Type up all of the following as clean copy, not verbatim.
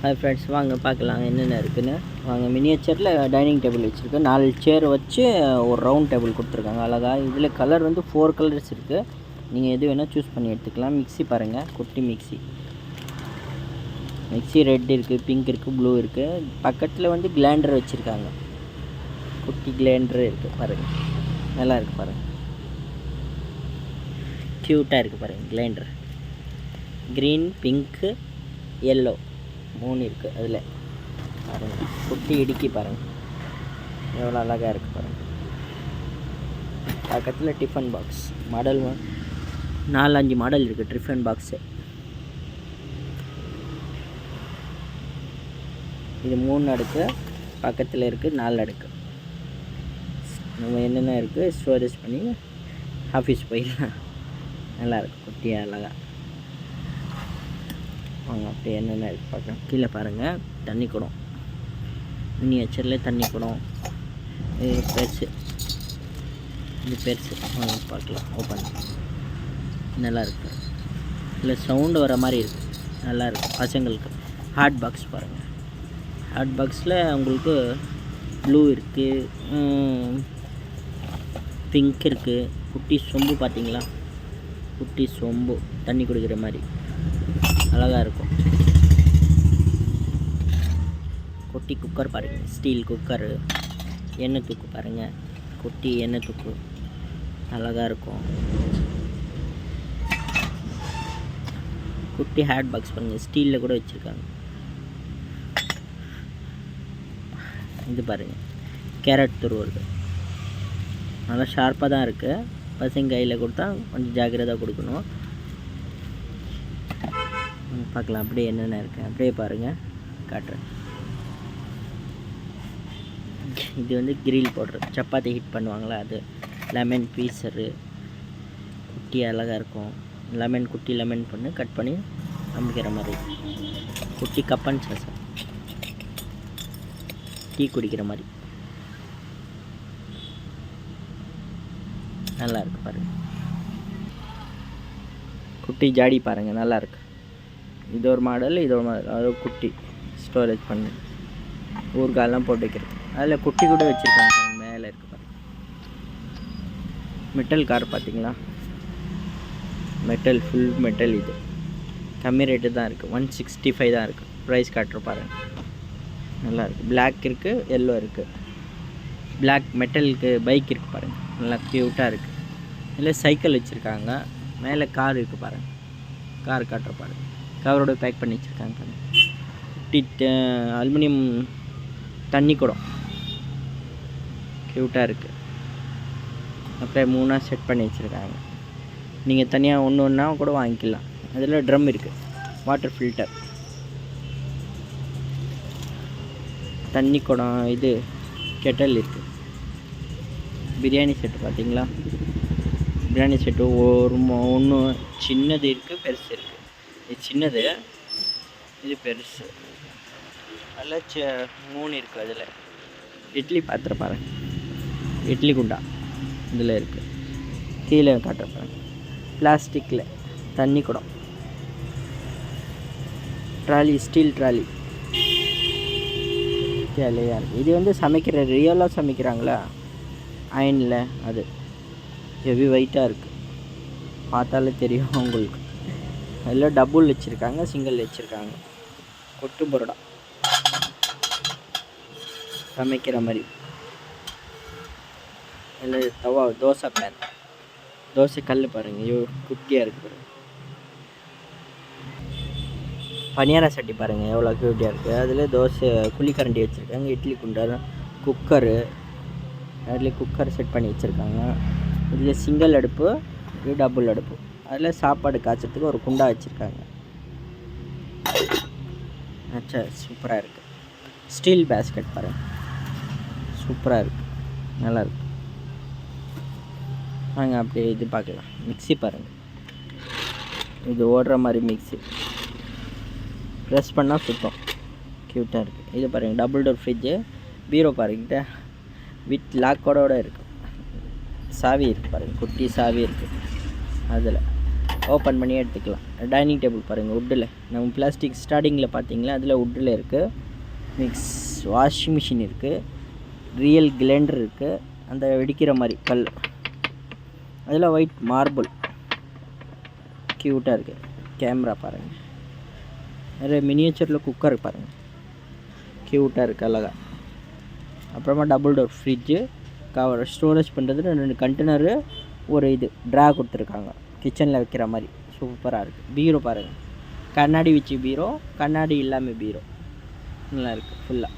Hi friends, வாங்க பார்க்கலாம் என்னென்ன இருக்குதுன்னு. வாங்க, மினியேச்சரில் டைனிங் டேபிள் வச்சுருக்கு. 4 சேர் வச்சு ஒரு ரவுண்ட் டேபிள் கொடுத்துருக்காங்க அழகாக. இதில் கலர் வந்து 4 கலர்ஸ் இருக்குது. நீங்கள் எது வேணால் சூஸ் பண்ணி எடுத்துக்கலாம். மிக்ஸி பாருங்கள், குட்டி மிக்ஸி ரெட் இருக்குது, பிங்க் இருக்குது, ப்ளூ இருக்குது. பக்கத்தில் வந்து கிளைண்டர் வச்சுருக்காங்க. குட்டி கிளைண்டர் இருக்குது பாருங்கள், நல்லா இருக்குது பாருங்கள், க்யூட்டாக இருக்குது பாருங்கள். கிளைண்டர் க்ரீன், பிங்க்கு, எல்லோ 3 இருக்குது. அதில் பாருங்கள், குட்டி இடுக்கி பாருங்கள் எவ்வளோ அழகாக இருக்குது பாருங்கள். பக்கத்தில் டிஃபன் பாக்ஸ் மாடல் 4-5 மாடல் இருக்குது. டிஃபன் பாக்ஸு இது 3 அடுக்கு, பக்கத்தில் இருக்குது 4 அடுக்கு. நம்ம என்னென்ன இருக்குது ஸ்டோரேஜ் பண்ணி ஆஃபீஸ் போயிடலாம். நல்லாயிருக்கு குட்டியாக அழகாக. வாங்க அப்படியே என்னென்ன இருக்குது பார்க்கலாம். கீழே பாருங்கள், தண்ணி குடம், மினியேச்சரில் தண்ணி குடம். இது பெருசு, இது பெருசு. வாங்க பார்க்கலாம், ஓப்பன். நல்லாயிருக்கு, இல்லை சவுண்டு வர மாதிரி இருக்குது, நல்லாயிருக்கு பசங்களுக்கு. ஹாட் பாக்ஸ் பாருங்கள், ஹாட் பாக்ஸில் உங்களுக்கு ப்ளூ இருக்குது, பிங்க் இருக்குது. குட்டி சொம்பு பார்த்தீங்களா, குட்டி சொம்பு தண்ணி குடிக்கிற மாதிரி அழகாக இருக்கும். குட்டி குக்கர் பாருங்கள், ஸ்டீல் குக்கரு. எண்ணெய் தூக்கு பாருங்கள், குட்டி எண்ணெய் தூக்கு அழகாக இருக்கும். குட்டி ஹேட் பாக்ஸ் பாருங்கள், ஸ்டீலில் கூட வச்சுருக்காங்க. இது பாருங்கள், கேரட் துருவல் நல்லா ஷார்ப்பாக தான் இருக்குது. பசங்க கையில் கொடுத்தா கொஞ்சம் ஜாக்கிரதாக கொடுக்கணும். பார்க்கலாம் அப்படியே என்னென்ன இருக்குது, அப்படியே பாருங்கள், காட்டுறேன். இது வந்து கிரில் போடுறது, சப்பாத்தி ஹீட் பண்ணுவாங்களா அது. லெமன் பீஸரு குட்டி அழகாக இருக்கும். லெமன் குட்டி லெமன் பண்ணி கட் பண்ணி நம்பிக்கிற மாதிரி. குட்டி கப்பன் சாசம் டீ குடிக்கிற மாதிரி நல்லா இருக்குது பாருங்கள். குட்டி ஜாடி பாருங்கள், நல்லாயிருக்கு. இது ஒரு மாடல், இது ஒரு மாடல். அது குட்டி ஸ்டோரேஜ் பண்ணு, ஊறுகாயெல்லாம் போட்டு வைக்கிறது. அதில் குட்டி கூட வச்சுருக்காங்க, மேலே இருக்குது பாருங்கள். மெட்டல் கார் பார்த்தீங்களா, மெட்டல், ஃபுல் மெட்டல். இது கம்மி ரேட்டு தான் இருக்குது, 165 தான் இருக்குது. ப்ரைஸ் காட்டுற பாருங்கள், நல்லாயிருக்கு. பிளாக் இருக்குது, எல்லோ இருக்குது. பிளாக் மெட்டலுக்கு பைக் இருக்குது பாருங்கள், நல்லா க்யூட்டாக இருக்குது. இதில் சைக்கிள் வச்சுருக்காங்க. மேலே கார் இருக்குது பாருங்கள், கார் காட்டுற பாருங்கள். கவரோடு பேக் பண்ணி வச்சுருக்காங்க பாருங்கள். குட்டி அலுமினியம் தண்ணி குடம் க்யூட்டாக இருக்குது. அப்படியே 3 செட் பண்ணி வச்சுருக்காங்க. நீங்கள் தனியாக ஒன்று கூட வாங்கிக்கலாம். அதில் ட்ரம் இருக்குது, வாட்டர் ஃபில்டர், தண்ணி குடம். இது கெட்டல் இருக்குது. பிரியாணி செட்டு பார்த்தீங்களா, பிரியாணி செட்டு ஒன்று சின்னது இருக்குது, பெருசு இருக்குது. இது சின்னது, இது பெருசு. அதில் 3 இருக்குது. அதில் இட்லி பாத்திரம் பாருங்கள், இட்லி குண்டா இதில் இருக்குது. கீழே காட்டுறப்பாங்க, பிளாஸ்டிக்கில் தண்ணி குடம், ட்ராலி, ஸ்டீல் ட்ராலி ஜாலியாக இருக்குது. இது வந்து சமைக்கிற ரியலாக சமைக்கிறாங்களா அயனில், அது ஹெவி வெயிட்டாக இருக்குது, பார்த்தாலே தெரியும் உங்களுக்கு. அதில் டபுள் வச்சுருக்காங்க, சிங்கிள் வச்சுருக்காங்க. கொட்டு பரோடா சமைக்கிற மாதிரி. அதில் தவா, தோசை பேன், தோசை கல் பாருங்கள், குட்டியாக இருக்குது பாருங்கள். பனியார சட்டி பாருங்கள், எவ்வளோ க்யூட்டியாக இருக்குது. அதில் தோசை குழிக்கரண்டி வச்சுருக்காங்க. இட்லி குண்டா, குக்கரு, அதில் குக்கர் செட் பண்ணி வச்சுருக்காங்க. இதில் சிங்கிள் அடுப்பு, இது டபுள் அடுப்பு. அதில் சாப்பாடு காய்ச்சறதுக்கு ஒரு குண்டா வச்சுருக்காங்க. அச்சா, சூப்பராக இருக்குது. ஸ்டீல் பேஸ்கெட் பாருங்கள், சூப்பராக இருக்குது, நல்லாயிருக்கு. வாங்க அப்படியே இது பார்க்கலாம். மிக்ஸி பாருங்கள், இது ஓடுற மாதிரி மிக்ஸி, ப்ரெஸ் பண்ணால் சுத்தம், க்யூட்டாக இருக்குது. இது பாருங்கள், டபுள் டோர் ஃப்ரிட்ஜு. பீரோ பாருங்கிட்ட வித் லாக்கோட இருக்குது. சாவி இருக்குது பாருங்கள், குட்டி சாவி இருக்குது. அதில் ஓப்பன் பண்ணி எடுத்துக்கலாம். டைனிங் டேபிள் பாருங்கள் வுட்டில், நம்ம பிளாஸ்டிக் ஸ்டார்டிங்கில் பார்த்தீங்களா அதில் வுட்டில் இருக்குது. மிக்ஸ் வாஷிங் மிஷின் இருக்குது, ரியல் கிளைண்டர் இருக்குது, அந்த வெடிக்கிற மாதிரி கல், அதில் ஒயிட் மார்பிள் க்யூட்டாக இருக்குது. கேமரா பாருங்கள், நிறைய மினியேச்சரில் குக்கர் பாருங்கள் க்யூட்டாக இருக்குது அழகாக. அப்புறமா double door fridge, cover storage பண்ணுறது 2 கண்டெய்னரு, ஒரு இது ட்ரா கொடுத்துருக்காங்க கிச்சனில் வைக்கிற மாதிரி, சூப்பராக இருக்குது. பீரோ பாருங்கள், கண்ணாடி வச்சு பீரோ, கண்ணாடி இல்லாமல் பீரோ, நல்லா இருக்குது ஃபுல்லாக.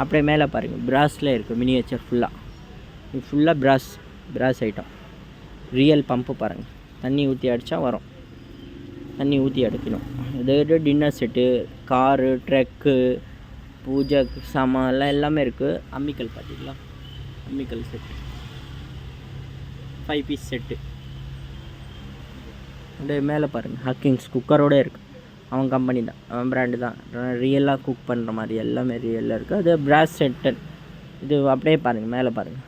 அப்படியே மேலே பாருங்கள் பிராஸில் இருக்குது மினியேச்சர் ஃபுல்லாக, இது ஃபுல்லாக பிராஸ் ஐட்டம். ரியல் பம்பு பாருங்கள், தண்ணி ஊற்றி அடித்தா வரும், தண்ணி ஊற்றி அடிக்கணும். இது டின்னர் செட்டு, காரு, ட்ரக்கு, பூஜை சாமான்லாம் எல்லாமே இருக்குது. அம்மிக்கல் பார்த்தீங்களா, அம்மிக்கல் செட்டு 5 பீஸ் செட்டு. அப்படியே மேலே பாருங்கள் ஹக்கிங்ஸ் குக்கரோடு இருக்குது, அவன் கம்பெனி தான், அவன் பிராண்டு தான், ரியலாக குக் பண்ணுற மாதிரி எல்லாமே ரியலாக இருக்குது. அது பிராஸ் செட்டு. இது அப்படியே பாருங்கள் மேலே பாருங்கள்,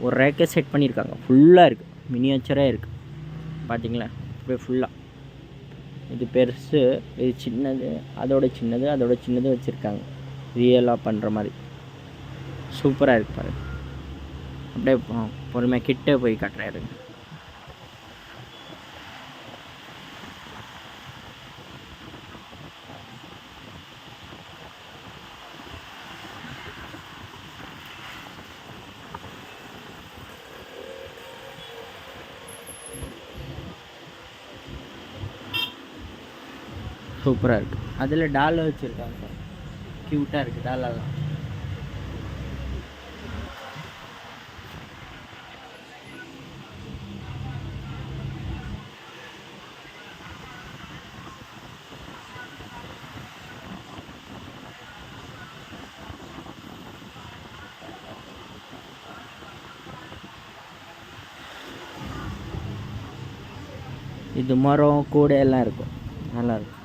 ஒரு ரேக்கே செட் பண்ணியிருக்காங்க, ஃபுல்லாக இருக்குது, மினியேச்சராக இருக்குது பார்த்தீங்களா. அப்படியே ஃபுல்லாக இது பெருசு, இது சின்னது, அதோட சின்னது வச்சுருக்காங்க, ரியலாக பண்ணுற மாதிரி சூப்பராக இருக்குது பாருங்கள். அப்படியே பொறுமையாக கிட்டே போய் காட்டுறாரு. சூப்பராக இருக்குது. அதில் டால் வச்சுருக்காங்க, க்யூட்டாக இருக்குது டாலெல்லாம். இது மரம் கூடை எல்லாம் இருக்கும், நல்லாயிருக்கும்.